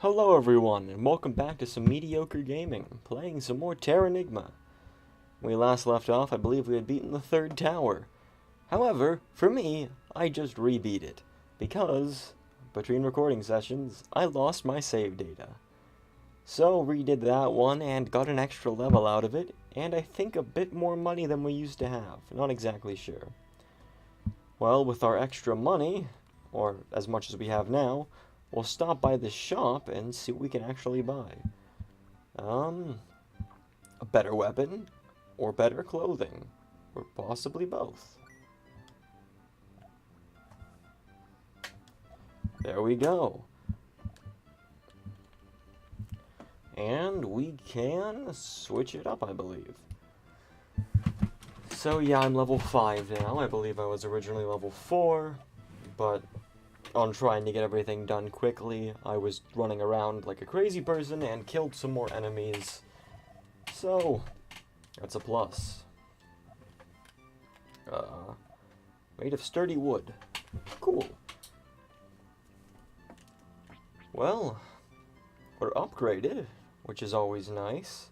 Hello everyone, and welcome back to some Mediocre Gaming, playing some more Terranigma. When we last left off, I believe we had beaten the third tower. However, for me, I just rebeat it, because, between recording sessions, I lost my save data. So, redid that one and got an extra level out of it, and I think a bit more money than we used to have, not exactly sure. Well, with our extra money, or as much as we have now, we'll stop by the shop and see what we can actually buy. A better weapon, or better clothing, or possibly both. There we go. And we can switch it up, I believe. So yeah, I'm level 5 now. I believe I was originally level 4, but on trying to get everything done quickly, I was running around like a crazy person and killed some more enemies. So, that's a plus. Made of sturdy wood. Cool. Well, we're upgraded, which is always nice.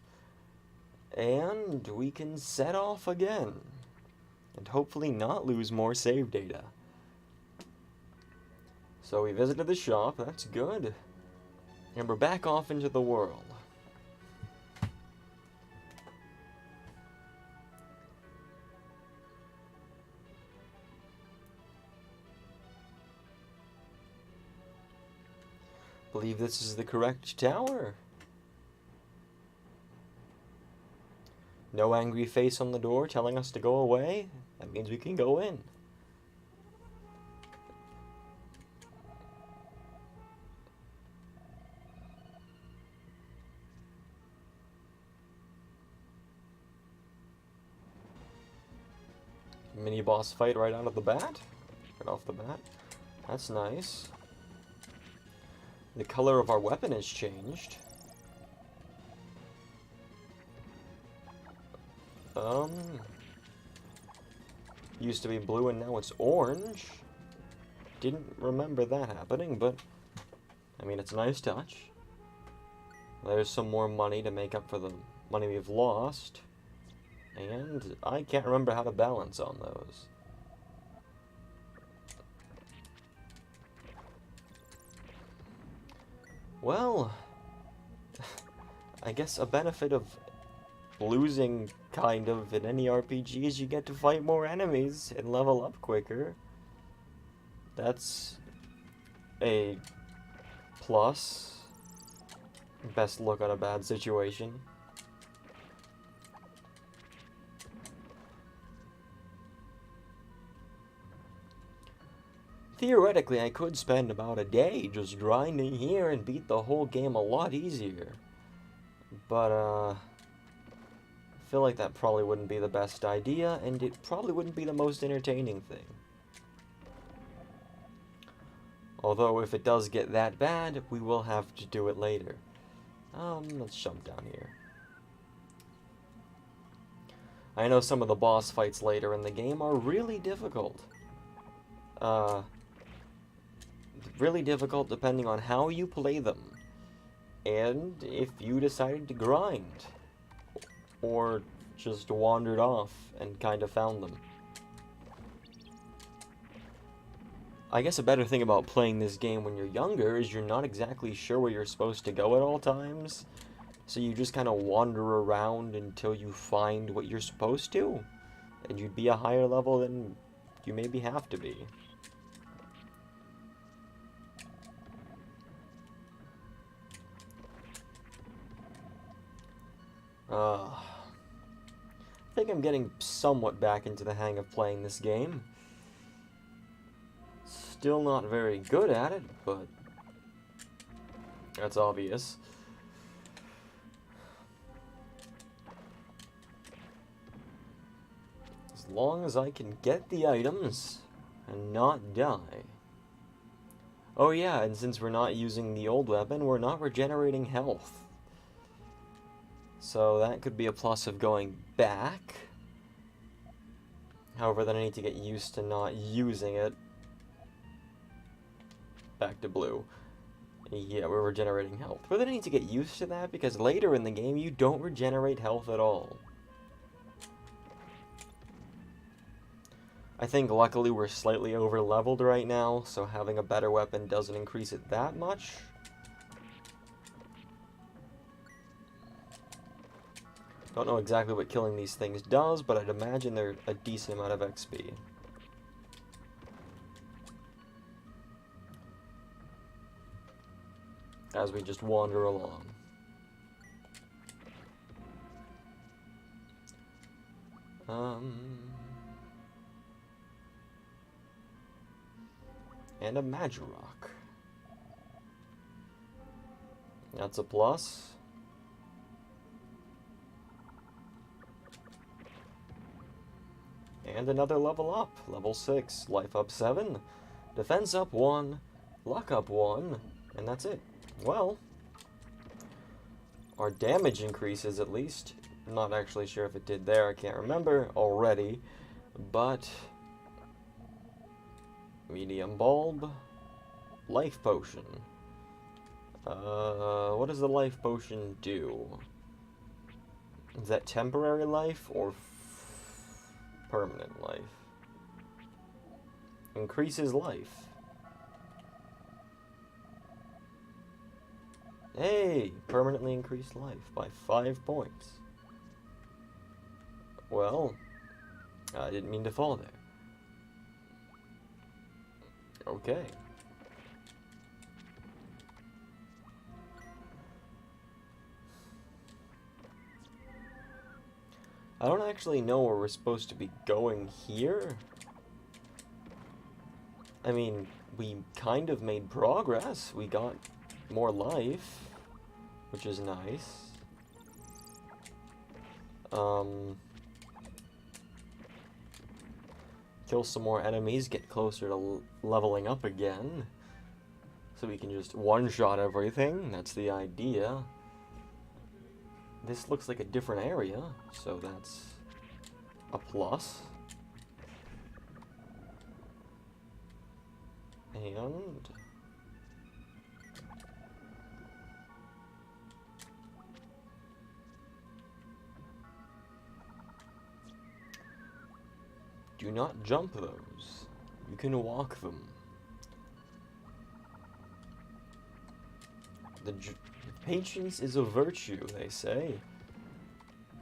And we can set off again. And hopefully not lose more save data. So we visited the shop, that's good. And we're back off into the world. Believe this is the correct tower. No angry face on the door telling us to go away. That means we can go in. Mini boss fight right out of the bat. Right off the bat. That's nice. The color of our weapon has changed. Used to be blue and now it's orange. Didn't remember that happening, but I mean, it's a nice touch. There's some more money to make up for the money we've lost. And I can't remember how to balance on those. Well, I guess a benefit of losing, kind of, in any RPG is you get to fight more enemies and level up quicker. That's a plus. Best look on a bad situation. Theoretically, I could spend about a day just grinding here and beat the whole game a lot easier. But, I feel like that probably wouldn't be the best idea, and it probably wouldn't be the most entertaining thing. Although, if it does get that bad, we will have to do it later. Let's jump down here. I know some of the boss fights later in the game are really difficult. Really difficult depending on how you play them. And if you decided to grind. Or just wandered off and kind of found them. I guess a better thing about playing this game when you're younger is you're not exactly sure where you're supposed to go at all times. So you just kind of wander around until you find what you're supposed to. And you'd be a higher level than you maybe have to be. I think I'm getting somewhat back into the hang of playing this game. Still not very good at it, but that's obvious. As long as I can get the items and not die. Oh yeah, and since we're not using the old weapon, we're not regenerating health. So that could be a plus of going back. However, then I need to get used to not using it. Back to blue. Yeah, we're regenerating health. We're gonna need to get used to that, because later in the game, you don't regenerate health at all. I think luckily we're slightly over-leveled right now, so having a better weapon doesn't increase it that much. Don't know exactly what killing these things does, but I'd imagine they're a decent amount of XP. As we just wander along. And a Magirock. That's a plus. And another level up. Level 6. Life up 7. Defense up 1. Luck up 1. And that's it. Well, our damage increases at least. I'm not actually sure if it did there. I can't remember already. But medium bulb. Life potion. What does the life potion do? Is that temporary life or permanent life? Increases life. Hey! Permanently increased life by 5 points. Well, I didn't mean to fall there. Okay. I don't actually know where we're supposed to be going here. I mean, we kind of made progress. We got more life, which is nice. Kill some more enemies, get closer to leveling up again. So we can just one-shot everything. That's the idea. This looks like a different area, so that's a plus. And do not jump those. You can walk them. Patience is a virtue, they say.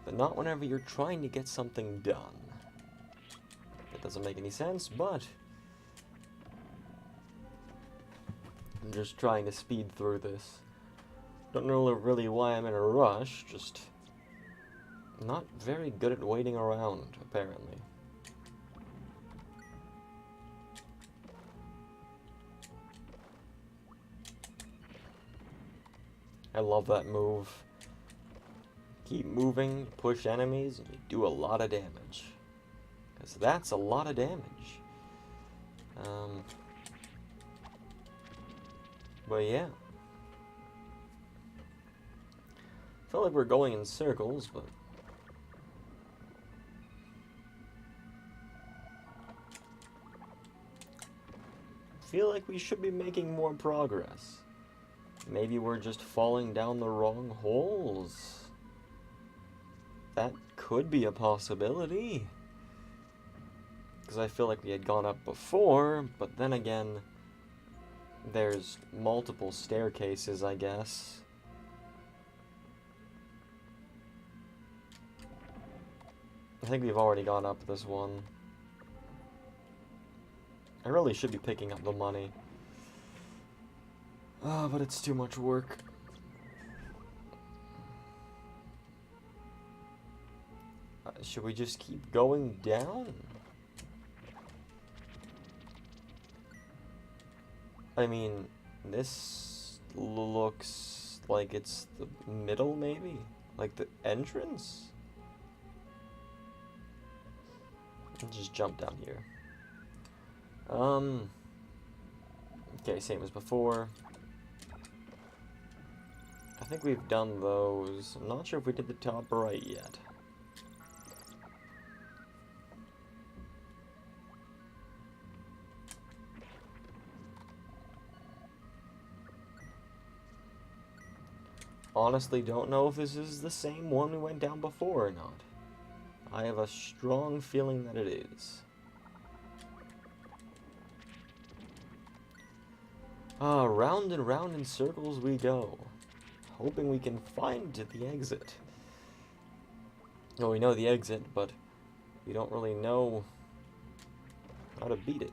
But not whenever you're trying to get something done. That doesn't make any sense, but I'm just trying to speed through this. Don't know really why I'm in a rush, just not very good at waiting around, apparently. I love that move. Keep moving, push enemies, and you do a lot of damage. Because that's a lot of damage. But yeah. I feel like we're going in circles, but I feel like we should be making more progress. Maybe we're just falling down the wrong holes. That could be a possibility. Because I feel like we had gone up before, but then again, there's multiple staircases, I guess. I think we've already gone up this one. I really should be picking up the money. Ah, but it's too much work. Should we just keep going down? I mean, this looks like it's the middle, maybe? Like the entrance? Let's just jump down here. Okay, same as before. I think we've done those. I'm not sure if we did the top right yet. honestly don't know if this is the same one we went down before or not. I have a strong feeling that it is. Round and round in circles we go, hoping we can find the exit. Well, we know the exit, but we don't really know how to beat it.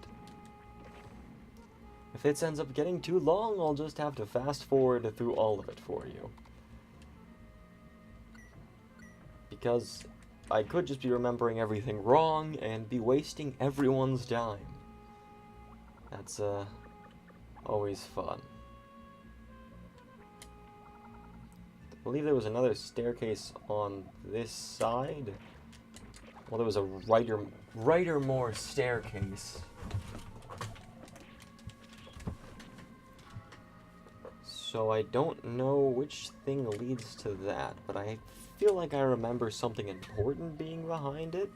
If this ends up getting too long, I'll just have to fast forward through all of it for you. Because I could just be remembering everything wrong and be wasting everyone's time. That's, always fun. I believe there was another staircase on this side. Well, there was a Writermore staircase. So I don't know which thing leads to that, but I feel like I remember something important being behind it.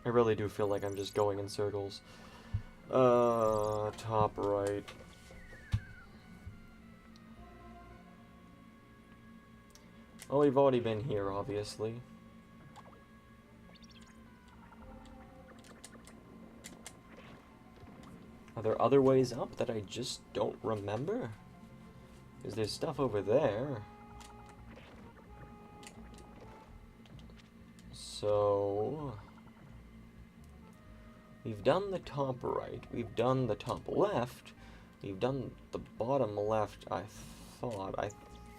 I really do feel like I'm just going in circles. Top right. Oh, we've already been here, obviously. Are there other ways up that I just don't remember? Because there's stuff over there. So... we've done the top right, we've done the top left, we've done the bottom left, I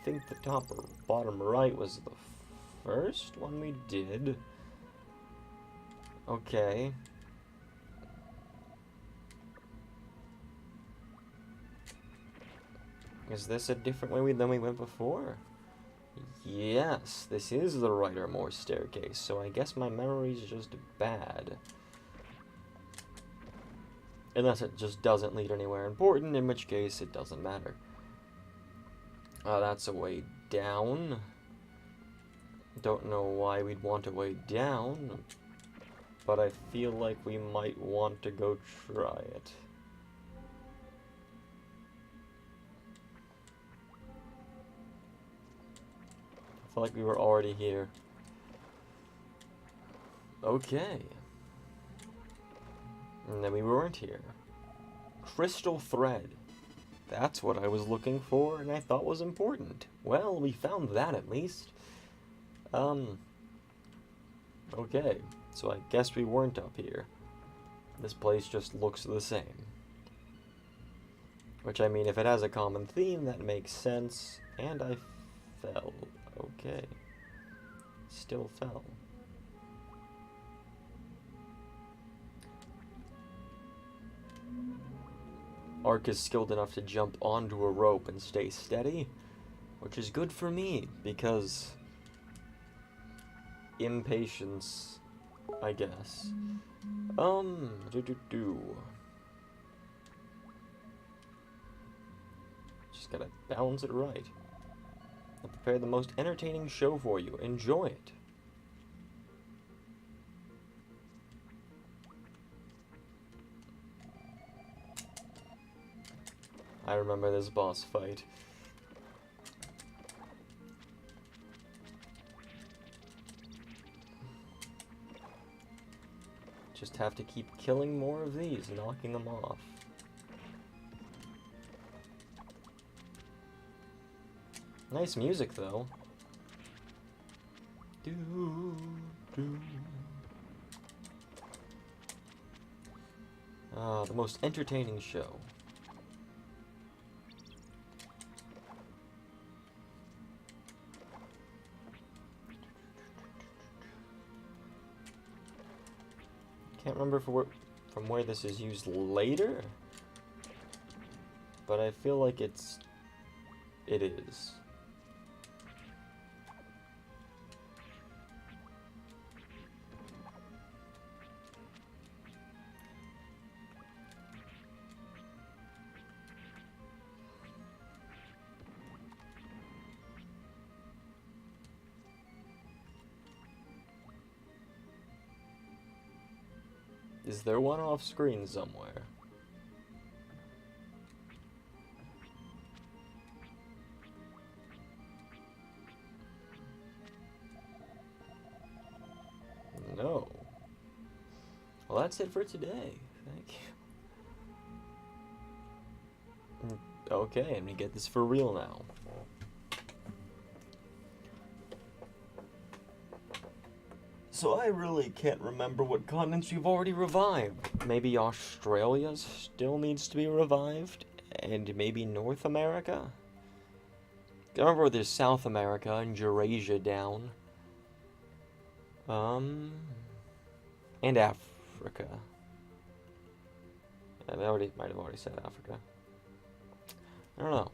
think the top or bottom right was the first one we did. Okay. Is this a different way than we went before? Yes, this is the Writermore staircase, so I guess my memory's just bad. Unless it just doesn't lead anywhere important, in which case it doesn't matter. That's a way down. Don't know why we'd want a way down, but I feel like we might want to go try it. I feel like we were already here. Okay. And then we weren't here. Crystal thread. That's what I was looking for and I thought was important. Well, we found that at least. Okay. So I guess we weren't up here. This place just looks the same. Which, I mean, if it has a common theme, that makes sense. And I fell. Okay. Still fell. Ark is skilled enough to jump onto a rope and stay steady, which is good for me, because impatience, I guess. Just gotta balance it right. I'll prepare the most entertaining show for you. Enjoy it. I remember this boss fight. Just have to keep killing more of these, knocking them off. Nice music, though. The most entertaining show. Can't remember from where this is used later, but I feel like it is. Is there one off screen somewhere? that's it for today. Thank you. Okay, I'm gonna get this for real now. So I really can't remember what continents you've already revived. Maybe Australia still needs to be revived? And maybe North America? I remember there's South America and Eurasia down. And Africa. Yeah, might have already said Africa. I don't know.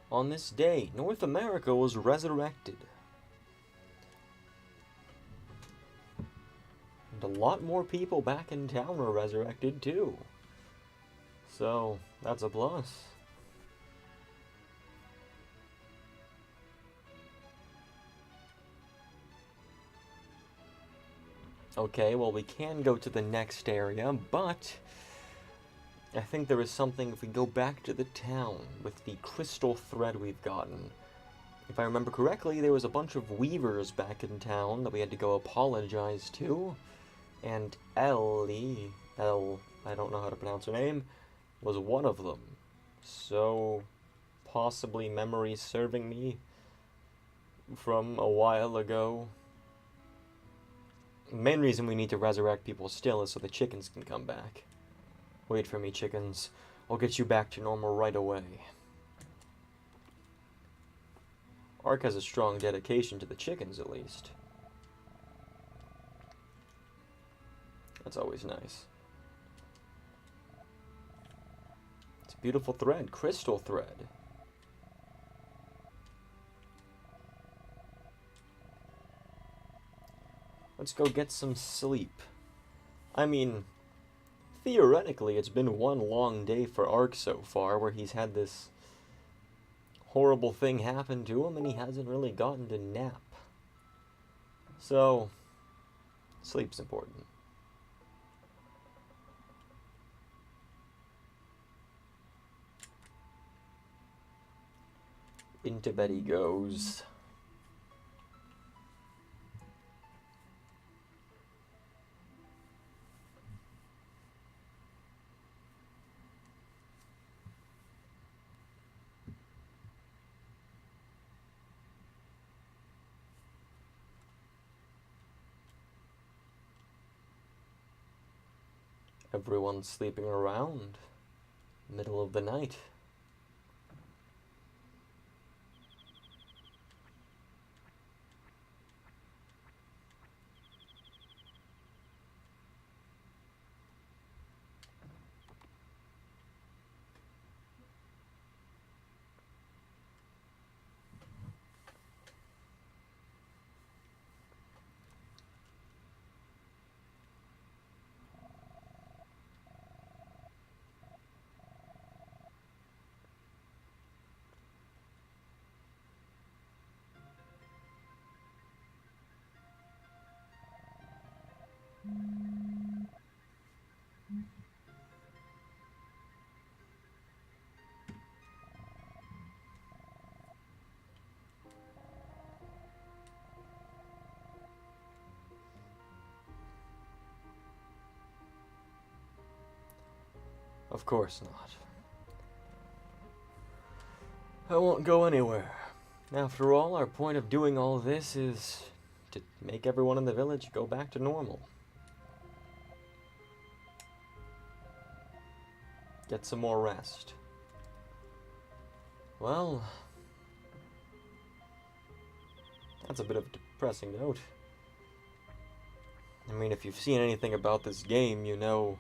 On this day, North America was resurrected. And a lot more people back in town were resurrected too. So, that's a plus. Okay, well we can go to the next area, but I think there is something if we go back to the town with the crystal thread we've gotten. If I remember correctly, there was a bunch of weavers back in town that we had to go apologize to, and Ellie, I don't know how to pronounce her name, was one of them. So, possibly memory serving me from a while ago. The main reason we need to resurrect people still is so the chickens can come back. Wait for me, chickens. I'll get you back to normal right away. Ark has a strong dedication to the chickens, at least. That's always nice. It's a beautiful thread, crystal thread. Let's go get some sleep. I mean, theoretically, it's been one long day for Ark so far, where he's had this horrible thing happen to him, and he hasn't really gotten to nap. So, sleep's important. Into bed he goes. Everyone's sleeping around. Middle of the night. Of course not. I won't go anywhere. After all, our point of doing all this is to make everyone in the village go back to normal. Get some more rest. Well, that's a bit of a depressing note. I mean, if you've seen anything about this game, you know,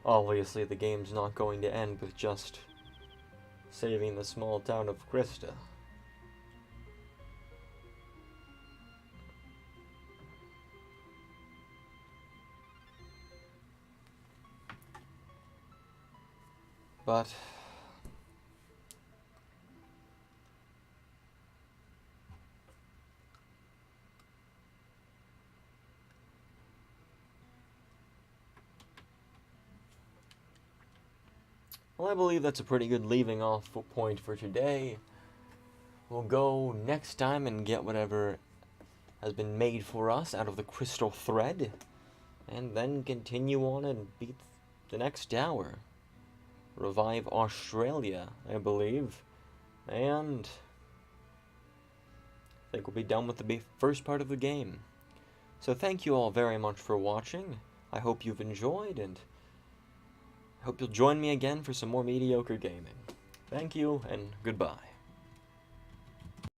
obviously the game's not going to end with just saving the small town of Krista. But well, I believe that's a pretty good leaving off point for today. We'll go next time and get whatever has been made for us out of the crystal thread, and then continue on and beat the next tower. Revive Australia, I believe, and I think we'll be done with the first part of the game. So thank you all very much for watching. I hope you've enjoyed, and I hope you'll join me again for some more mediocre gaming. Thank you, and goodbye.